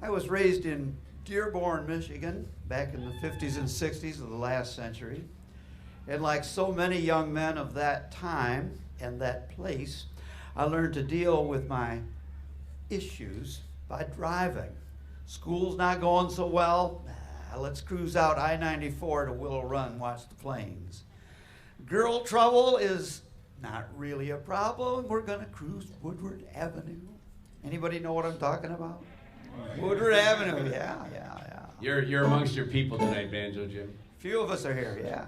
I was raised in Dearborn, Michigan, back in the 50s and 60s of the last century. And like so many young men of that time and that place, I learned to deal with my issues by driving. School's not going so well. Let's cruise out I-94 to Willow Run, watch the planes. Girl trouble is not really a problem. We're going to cruise Woodward Avenue. Anybody know what I'm talking about? Woodward Avenue, yeah. You're amongst your people tonight, Banjo Jim. Few of us are here, yeah.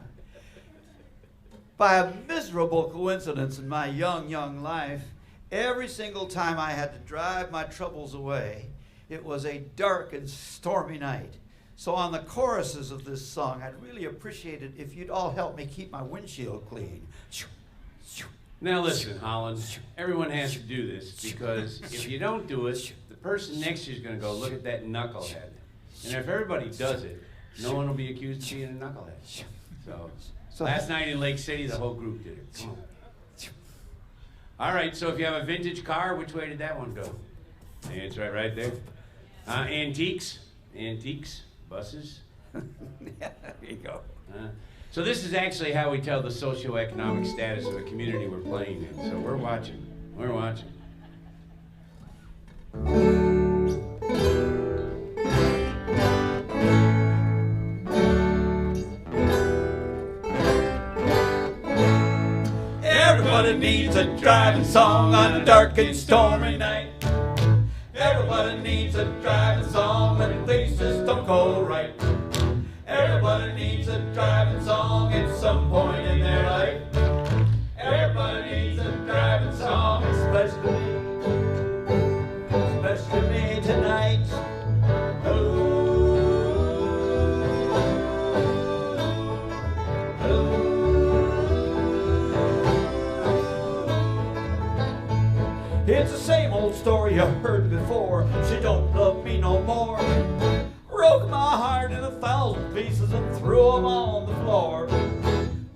By a miserable coincidence in my young life, every single time I had to drive my troubles away, it was a dark and stormy night. So on the choruses of this song, I'd really appreciate it if you'd all help me keep my windshield clean. Now listen, Holland, everyone has to do this because if you don't do it, the person next to you is going to go, look at that knucklehead. And if everybody does it, no one will be accused of being a knucklehead. So last night in Lake City, the whole group did it. Come on. All right, so if you have a vintage car, which way did that one go? It's right there. Antiques, buses. Yeah, there you go. So this is actually how we tell the socioeconomic status of the community we're playing in. So we're watching. Everybody needs a driving song on a dark and stormy night. Everybody needs a driving song when things just don't go right. Everybody needs a driving song at some point in their life. Everybody needs a driving song, especially me tonight. It's the same old story I heard before. She don't love me no more. Broke my heart in 1,000 pieces and threw them on the floor.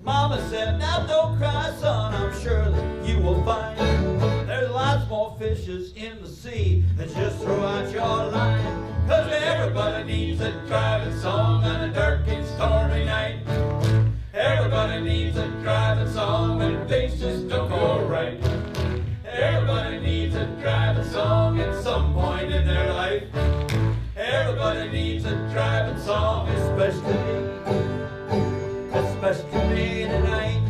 Mama said, now don't cry, son, I'm sure that you will find there's lots more fishes in the sea than just throw out your line. 'Cause everybody needs a driving song on a dark and stormy night. Everybody needs a driving song when things just don't go right. Everybody needs a driving song at some point in their life. Everybody needs a driving song, especially me tonight.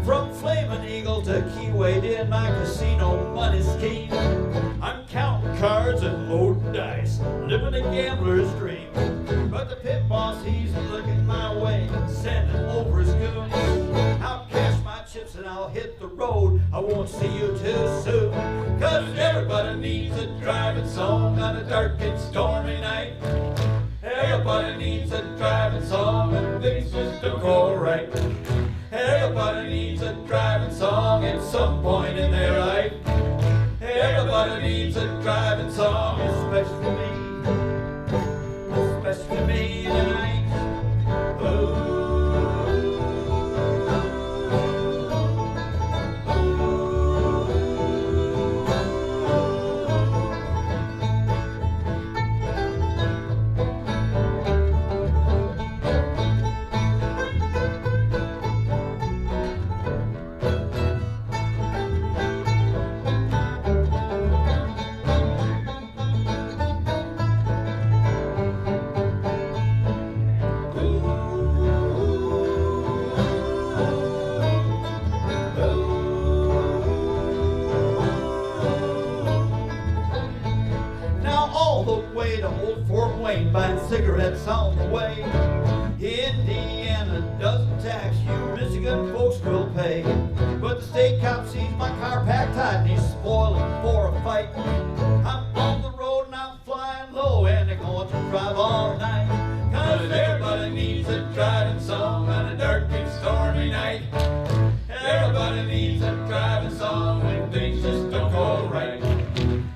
From Flamin' Eagle to Keyway in my casino money scheme, I'm counting cards and loading dice, living a gambler's dream. But the pit boss, he's looking my way, sending over his goons. I'll cash my chips and I'll hit the road. I won't see you too soon. 'Cause everybody needs a driving song on a dark and stormy night. Everybody needs a driving song when things just don't go right. Everybody needs a driving song at some point in their life. Everybody needs a driving song, especially me tonight. Buying cigarettes on the way. Indiana doesn't tax you, Michigan folks will pay. But the state cop sees my car packed tight and he's spoiling for a fight. I'm on the road and I'm flying low and they're going to drive all night. 'Cause everybody needs a driving song on a dark and stormy night. Everybody needs a driving song when things just don't go right.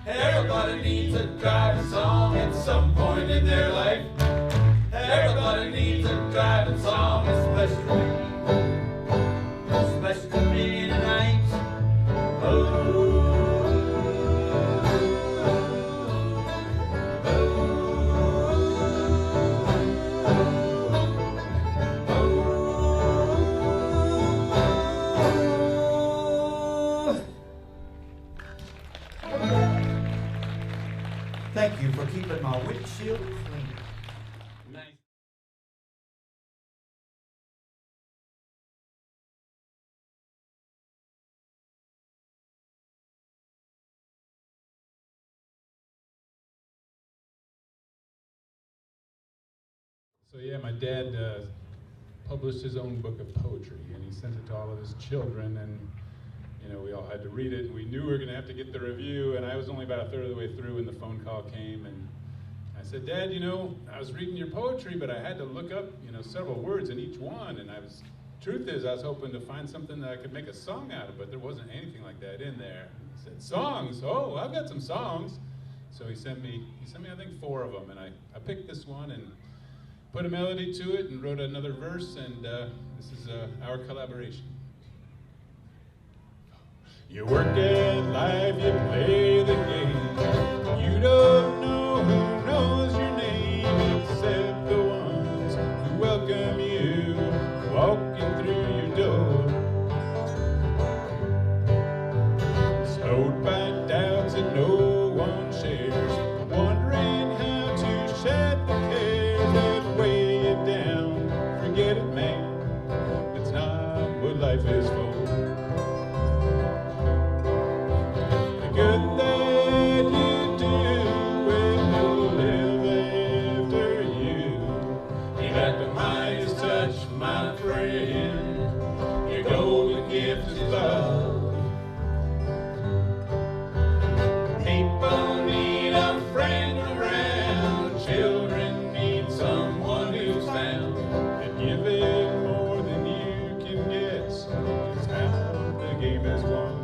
Everybody needs a driving song at some point in their life. Everybody needs a driving song. thank you for keeping my windshield clean. Nice. So yeah, my dad published his own book of poetry, and he sent it to all of his children, and you know, we all had to read it, and we knew we were going to have to get the review, and I was only about a third of the way through when the phone call came, and I said, Dad, you know, I was reading your poetry, but I had to look up, you know, several words in each one, and truth is, I was hoping to find something that I could make a song out of, but there wasn't anything like that in there. He said, songs? Oh, I've got some songs. So he sent me, I think, 4 of them, and I picked this one and put a melody to it and wrote another verse, and this is our collaboration. You work at life, you play the game. You don't know who knows your name except the ones who welcome you walking through your door. Slowed by doubts that no one shares, wondering how to shed the cares that weigh you down. Forget it, man, it's not what life is for. Good that you do will live after you. You got the Midas touch, my friend. Your golden gift is love. People need a friend around. Children need someone who's found. And giving more than you can get is how the game is won.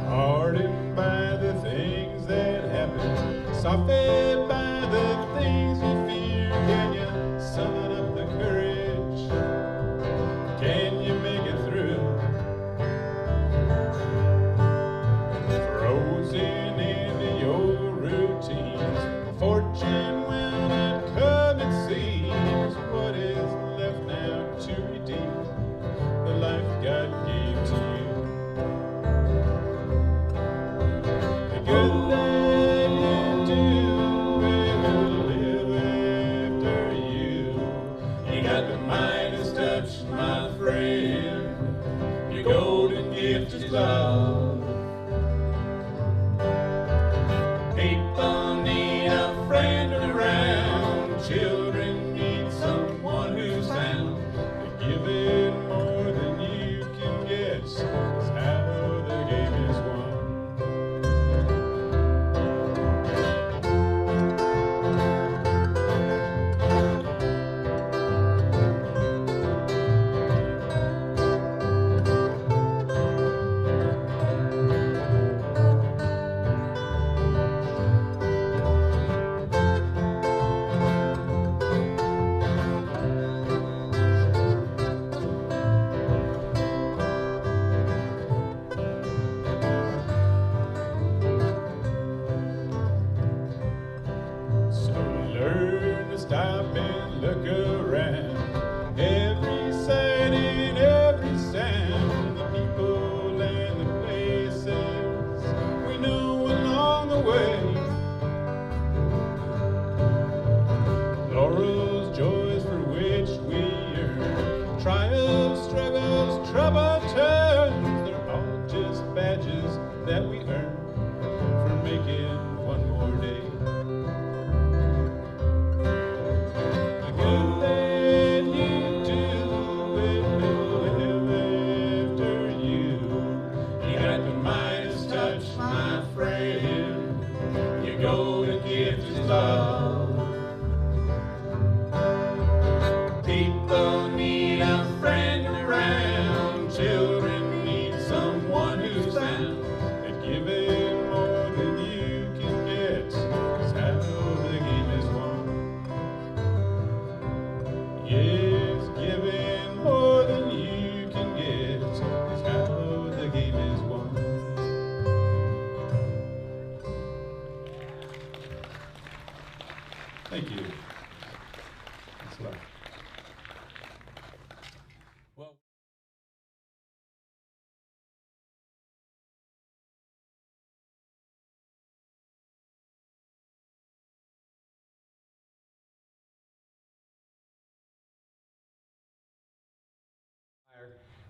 Hardened by the things that happen, softened by the things you fear, can you summon up the courage? Can you make it through? Frozen into your routines, fortune will not come, it seems. What is left now to redeem the life God gave to you? Good that you do will live after you. You got the Midas touch, my friend. Your golden gift is love. People need a friend around. Children need someone who's found. Giving more than you can get is how the game is won.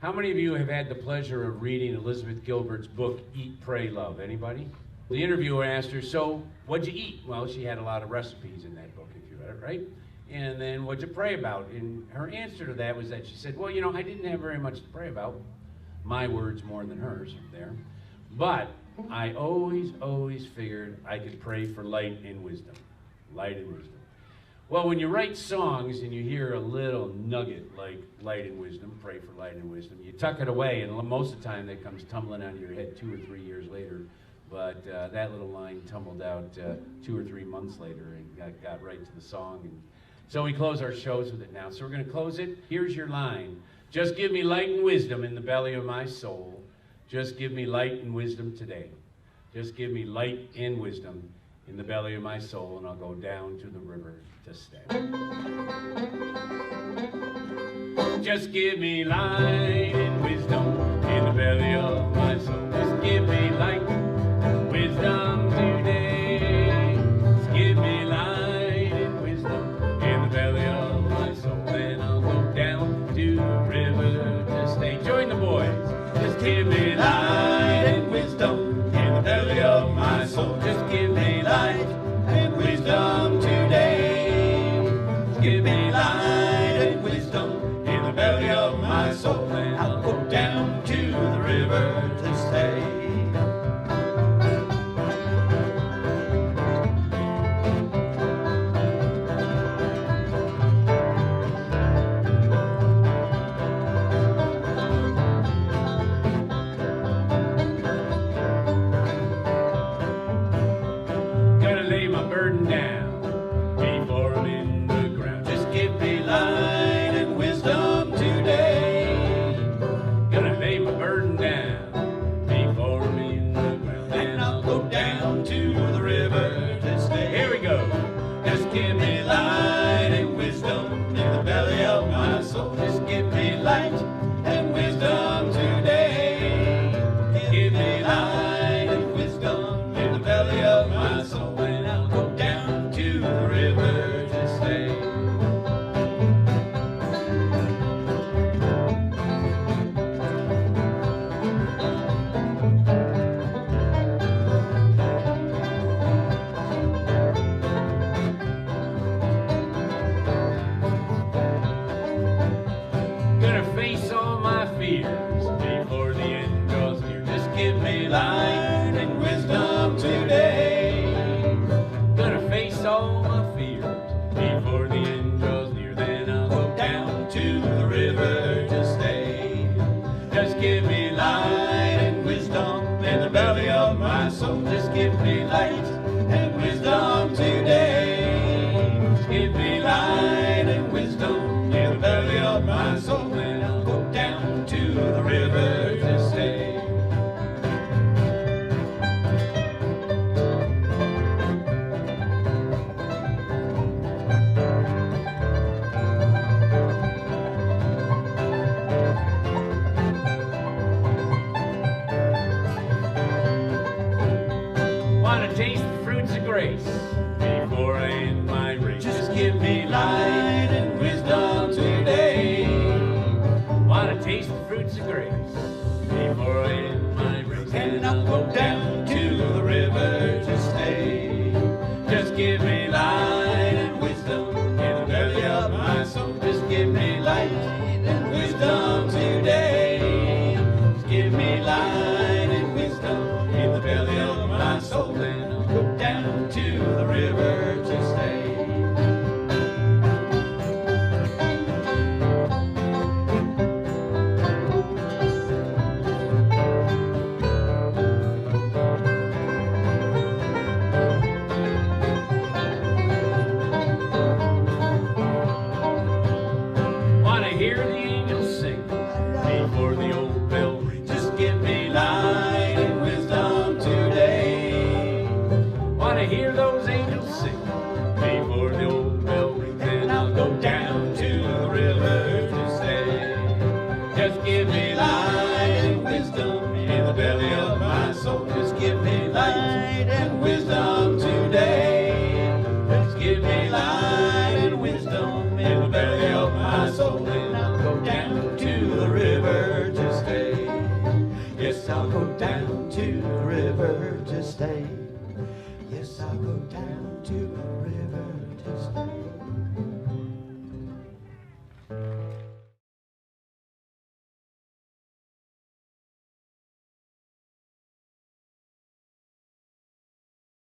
How many of you have had the pleasure of reading Elizabeth Gilbert's book, Eat, Pray, Love? Anybody? The interviewer asked her, so what'd you eat? Well, she had a lot of recipes in that book, if you read it, right? And then what'd you pray about? And her answer to that was that she said, well, you know, I didn't have very much to pray about. My words more than hers there. But I always figured I could pray for light and wisdom. Light and wisdom. Well, when you write songs and you hear a little nugget like light and wisdom, pray for light and wisdom, you tuck it away, and most of the time that comes tumbling out of your head 2 or 3 years later. But that little line tumbled out 2 or 3 months later and got right to the song. And so we close our shows with it now. So we're going to close it. Here's your line. Just give me light and wisdom in the belly of my soul. Just give me light and wisdom today. Just give me light and wisdom in the belly of my soul, and I'll go down to the river to stay. Just give me light and wisdom in the belly of my soul. Just give me light and wisdom today. Just give me light and wisdom in the belly of my soul. Then I'll go down to the river to stay. Join the boys. Just give me light and wisdom in the belly of my soul. Just give me light and wisdom today. Just give me light and wisdom in the belly of my soul. And I'll go down to the river to stay. In the belly of my soul, and I'll go down to the river. down to the river to stay. Yes, I'll go down to the river to stay.